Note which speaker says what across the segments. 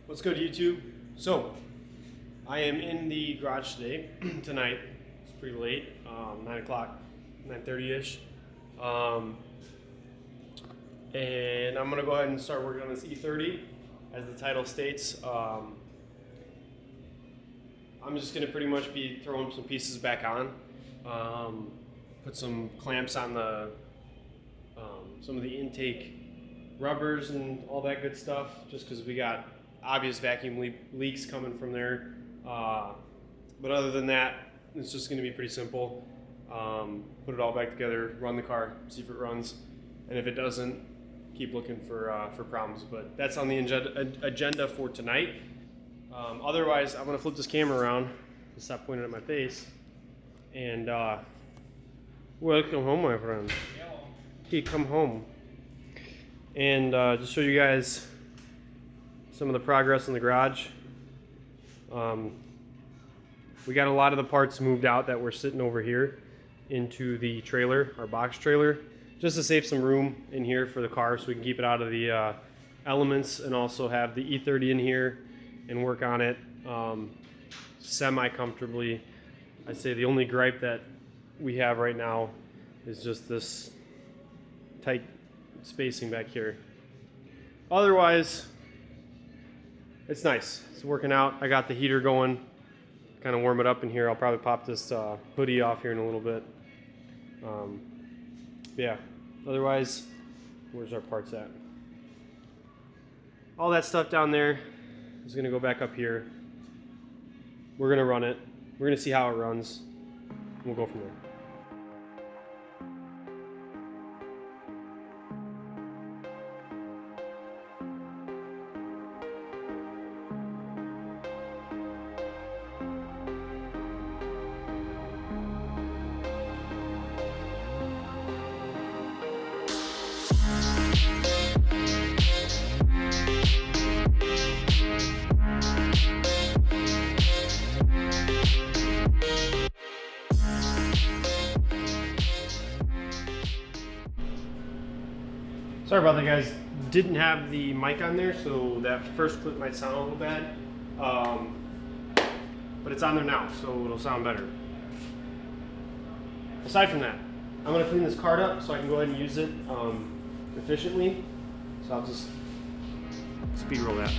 Speaker 1: What's good, YouTube? So, I am in the garage today, tonight. It's pretty late, 9 o'clock, 9:30-ish. And I'm gonna go ahead and start working on this E30, as the title states. I'm just gonna pretty much be throwing some pieces back on. Put some clamps on the some of the intake rubbers and all that good stuff, just because we got obvious vacuum leaks coming from there. But other than that, it's just going to be pretty simple. Put it all back together, run the car, see if it runs, and if it doesn't, keep looking for problems. But that's on the agenda for tonight. Otherwise, I'm going to flip this camera around to stop pointing at my face. And welcome home, my friend. Hey, come home. And just show you guys some of the progress in the garage. We got a lot of the parts moved out that were sitting over here into the trailer, our box trailer, just to save some room in here for the car so we can keep it out of the elements, and also have the E30 in here and work on it semi-comfortably. I'd say the only gripe that we have right now is just this tight spacing back here. Otherwise, it's nice. It's working out. I got the heater going, kind of warm it up in here. I'll probably pop this hoodie off here in a little bit. Yeah, otherwise, where's our parts at? All that stuff down there is gonna go back up here. We're gonna run it. We're gonna see how it runs. We'll go from there. Sorry about that, guys. Didn't have the mic on there, so that first clip might sound a little bad. But it's on there now, so it'll sound better. Aside from that, I'm going to clean this card up so I can go ahead and use it efficiently. So I'll just speed roll that.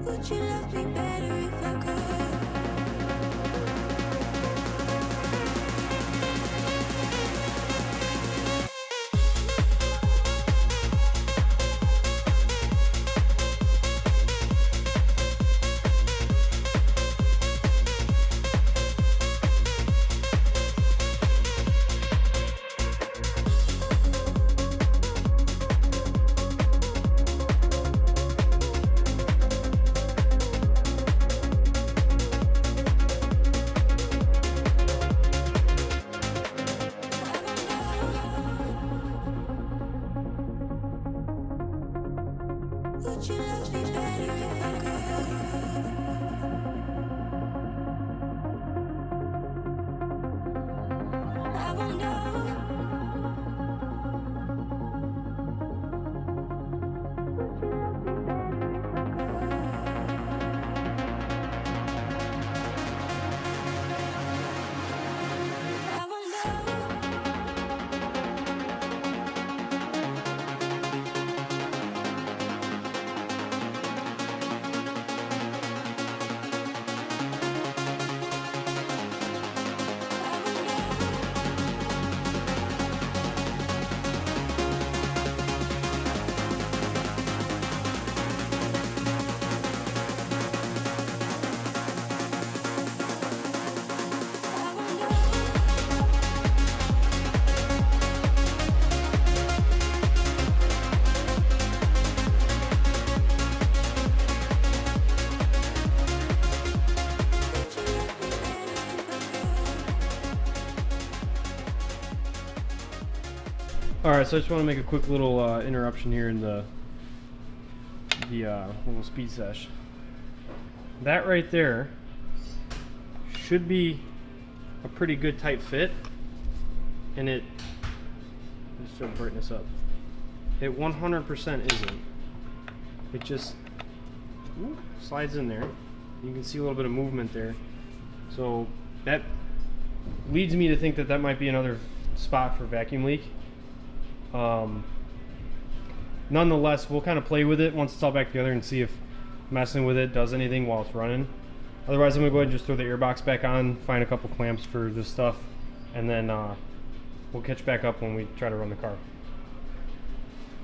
Speaker 2: Would you love me better if I could? Would you love me better if I could? I won't know. I won't know.
Speaker 1: All right, so I just want to make a quick little interruption here in the little speed sesh. That right there should be a pretty good tight fit, and let's try to brighten this up. It 100% isn't. It just slides in there. You can see a little bit of movement there. So that leads me to think that that might be another spot for vacuum leak. Nonetheless, we'll kind of play with it once it's all back together and see if messing with it does anything while it's running. Otherwise, I'm gonna go ahead and just throw the airbox back on, find a couple clamps for this stuff, and then we'll catch back up when we try to run the car.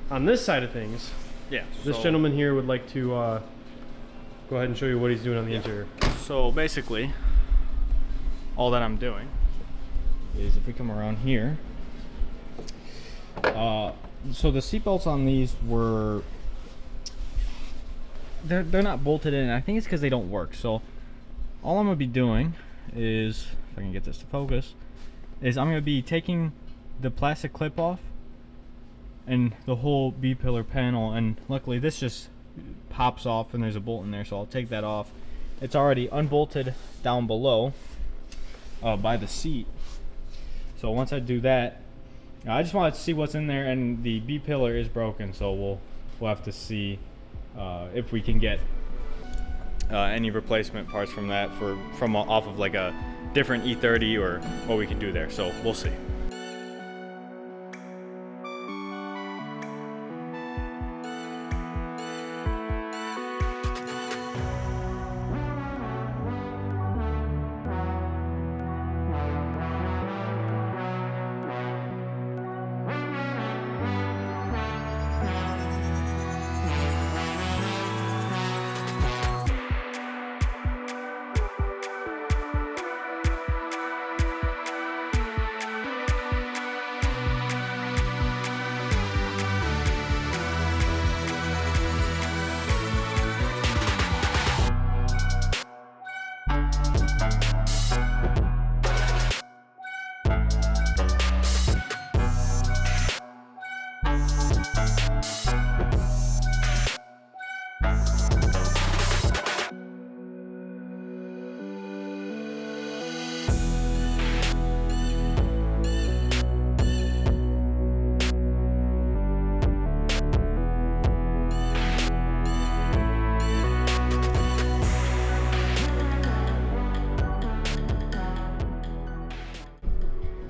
Speaker 1: On this side of things, this gentleman here would like to go ahead and show you what he's doing on the interior.
Speaker 3: So basically, all that I'm doing is if we come around here, so the seatbelts on these were, they're not bolted in. I think it's because they don't work. So all I'm gonna be doing is, if I can get this to focus, is I'm gonna be taking the plastic clip off and the whole B-pillar panel, and luckily this just pops off and there's a bolt in there, so I'll take that off. It's already unbolted down below by the seat. So once I do that, I just wanted to see what's in there, and the B-pillar is broken, so we'll have to see if we can get any replacement parts from that from off of like a different E30 or what we can do there. So we'll see.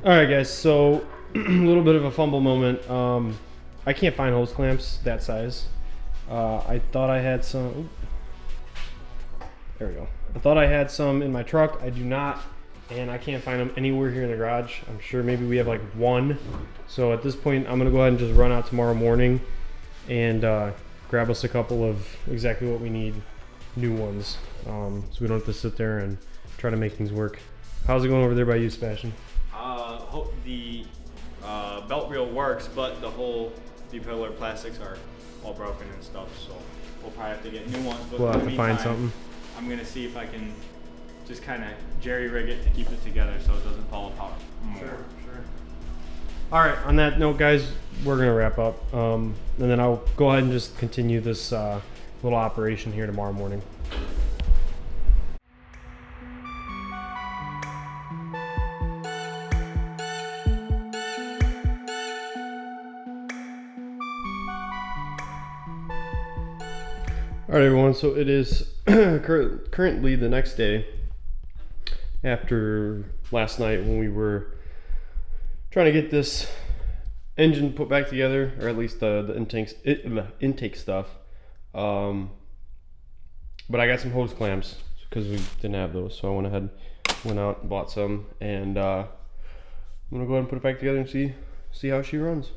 Speaker 1: All right, guys. So a little bit of a fumble moment. I can't find hose clamps that size. I thought I had some. Ooh. There we go. I thought I had some in my truck. I do not, and I can't find them anywhere here in the garage. I'm sure maybe we have like one. So at this point, I'm gonna go ahead and just run out tomorrow morning and grab us a couple of exactly what we need, new ones, so we don't have to sit there and try to make things work. How's it going over there by you, Sebastian?
Speaker 3: The belt reel works, but the whole B-pillar plastics are all broken and stuff, so we'll probably have to get new ones. But
Speaker 1: We'll
Speaker 3: in
Speaker 1: have
Speaker 3: the
Speaker 1: to find
Speaker 3: meantime,
Speaker 1: something.
Speaker 3: I'm gonna see if I can just kind of jerry-rig it to keep it together so it doesn't fall apart more.
Speaker 1: Sure. All right, on that note, guys, we're gonna wrap up, and then I'll go ahead and just continue this little operation here tomorrow morning. All right, everyone, so it is currently the next day after last night when we were trying to get this engine put back together, or at least the intake stuff. But I got some hose clamps because we didn't have those, so I went out and bought some, and I'm gonna go ahead and put it back together and see how she runs.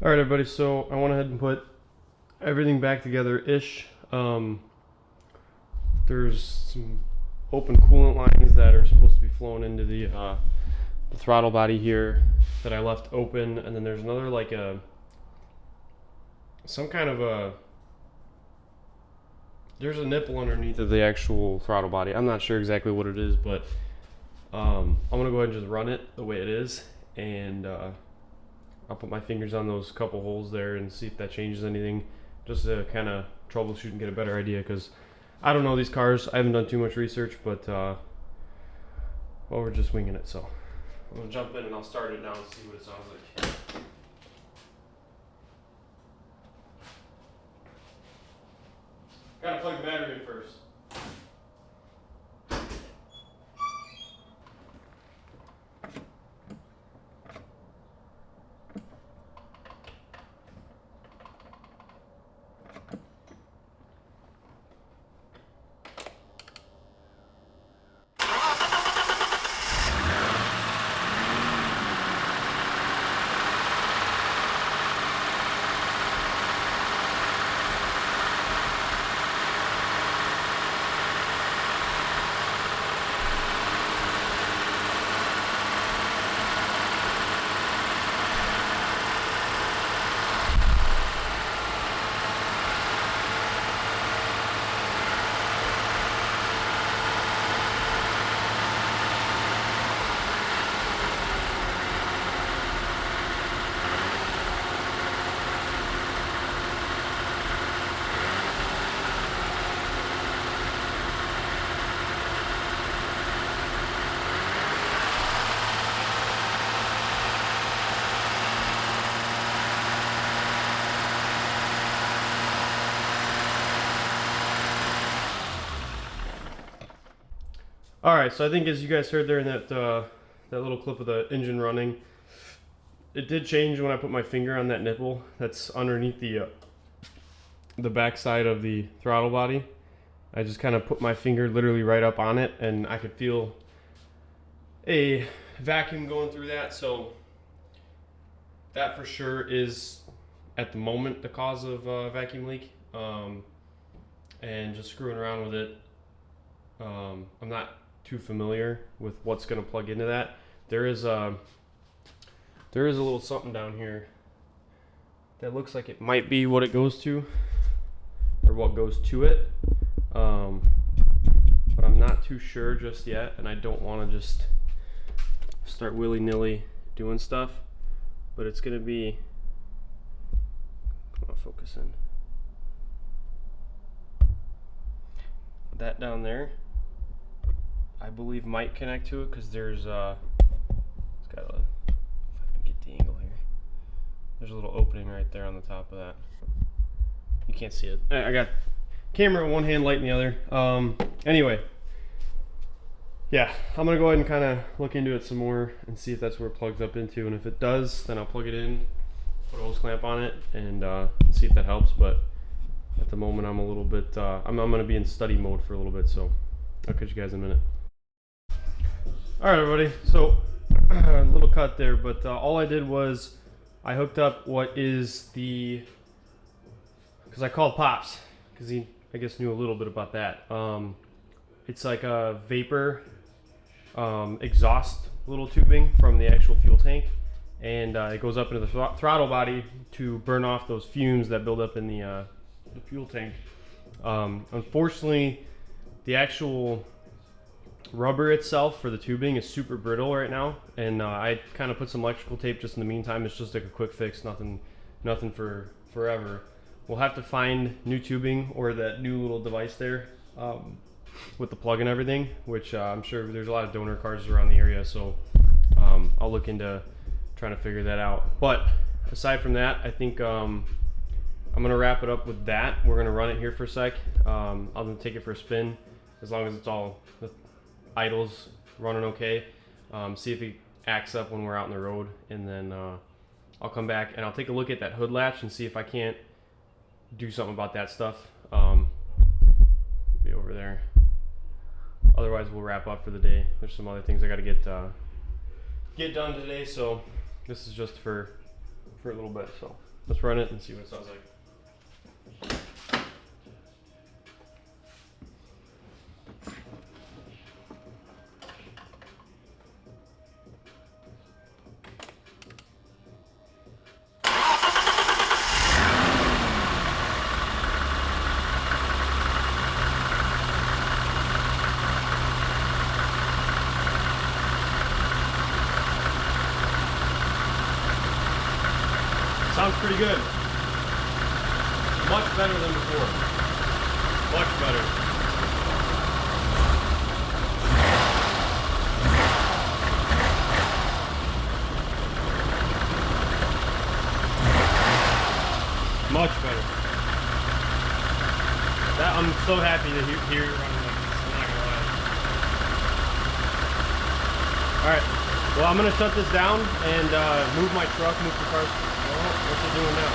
Speaker 1: All right, everybody, so I went ahead and put everything back together-ish. There's some open coolant lines that are supposed to be flowing into the throttle body here that I left open, and then there's another, like there's a nipple underneath of the actual throttle body. I'm not sure exactly what it is, but I'm gonna go ahead and just run it the way it is, and I'll put my fingers on those couple holes there and see if that changes anything, just to kind of troubleshoot and get a better idea, because I don't know these cars. I haven't done too much research, but well, we're just winging it. So I'm gonna jump in and I'll start it now and see what it sounds like. Gotta plug the battery in first. All right, so I think as you guys heard there in that little clip of the engine running, it did change when I put my finger on that nipple that's underneath the back side of the throttle body. I just kind of put my finger literally right up on it, and I could feel a vacuum going through that. So that for sure is at the moment the cause of vacuum leak, and just screwing around with it. I'm not too familiar with what's going to plug into that. There is a little something down here that looks like it might be what it goes to, or what goes to it, but I'm not too sure just yet, and I don't want to just start willy-nilly doing stuff. But it's going to be, come on, focus in. That down there, I believe might connect to it, because there's it's got a, if I can get the angle here, there's a little opening right there on the top of that. You can't see it. I got camera in one hand, light in the other. Anyway, yeah, I'm gonna go ahead and kind of look into it some more and see if that's where it plugs up into, and if it does, then I'll plug it in, put a hose clamp on it, and see if that helps. But at the moment, I'm a little bit, I'm gonna be in study mode for a little bit, so I'll catch you guys in a minute. All right, everybody, so a little cut there, but all I did was I hooked up what is the, because I called Pops, because he, I guess, knew a little bit about that. It's like a vapor exhaust little tubing from the actual fuel tank, and it goes up into the throttle body to burn off those fumes that build up in the fuel tank. Unfortunately, the actual rubber itself for the tubing is super brittle right now, and I kind of put some electrical tape just in the meantime. It's just like a quick fix, nothing for forever. We'll have to find new tubing or that new little device there with the plug and everything, which I'm sure there's a lot of donor cars around the area, so I'll look into trying to figure that out. But aside from that, I think I'm gonna wrap it up with that. We're gonna run it here for a sec. I'm gonna take it for a spin, as long as it's all, the idles running okay. See if it acts up when we're out on the road, and then I'll come back and I'll take a look at that hood latch and see if I can't do something about that stuff. Be over there. Otherwise, we'll wrap up for the day. There's some other things I got to get done today, so this is just for a little bit. So let's run it and see what it sounds like. Sounds pretty good. Much better than before. Much better. Much better. That, I'm so happy to hear it running like this. I'm not gonna lie. Alright. Well, I'm gonna shut this down and move my truck, move the cars. What's it doing now?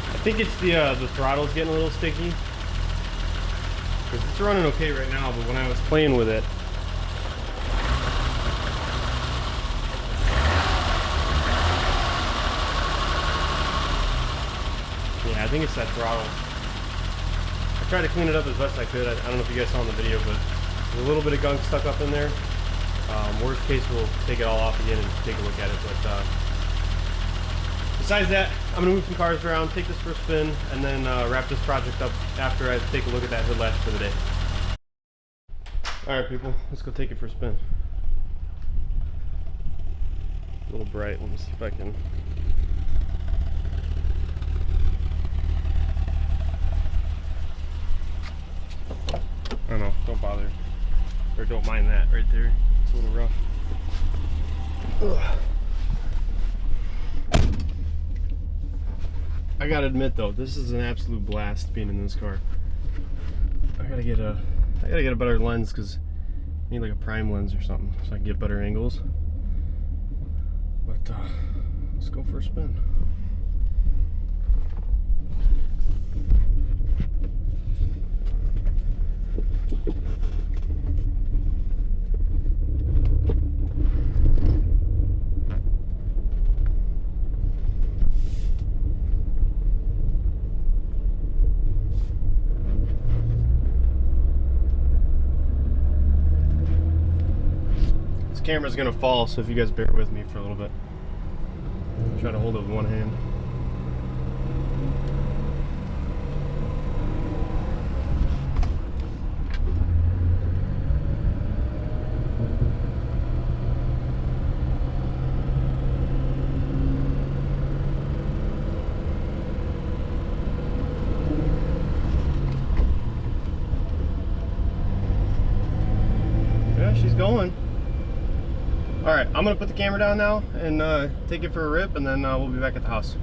Speaker 1: I think it's the throttle's getting a little sticky, because it's running okay right now, but when I was playing with it, yeah, I think it's that throttle. I tried to clean it up as best I could. I don't know if you guys saw in the video, but there's a little bit of gunk stuck up in there. Worst case, we'll take it all off again and take a look at it, but besides that, I'm going to move some cars around, take this for a spin, and then wrap this project up after I take a look at that hood latch for the day. Alright people, let's go take it for a spin. A little bright, let me see if I can... I don't know, don't bother. or don't mind that right there. It's a little rough. Ugh. I gotta admit though, this is an absolute blast being in this car. I gotta get a better lens because I need like a prime lens or something so I can get better angles. But let's go for a spin. Camera's gonna fall, so if you guys bear with me for a little bit. Try to hold it with one hand. Yeah, she's going. Alright, I'm gonna put the camera down now and take it for a rip, and then we'll be back at the house.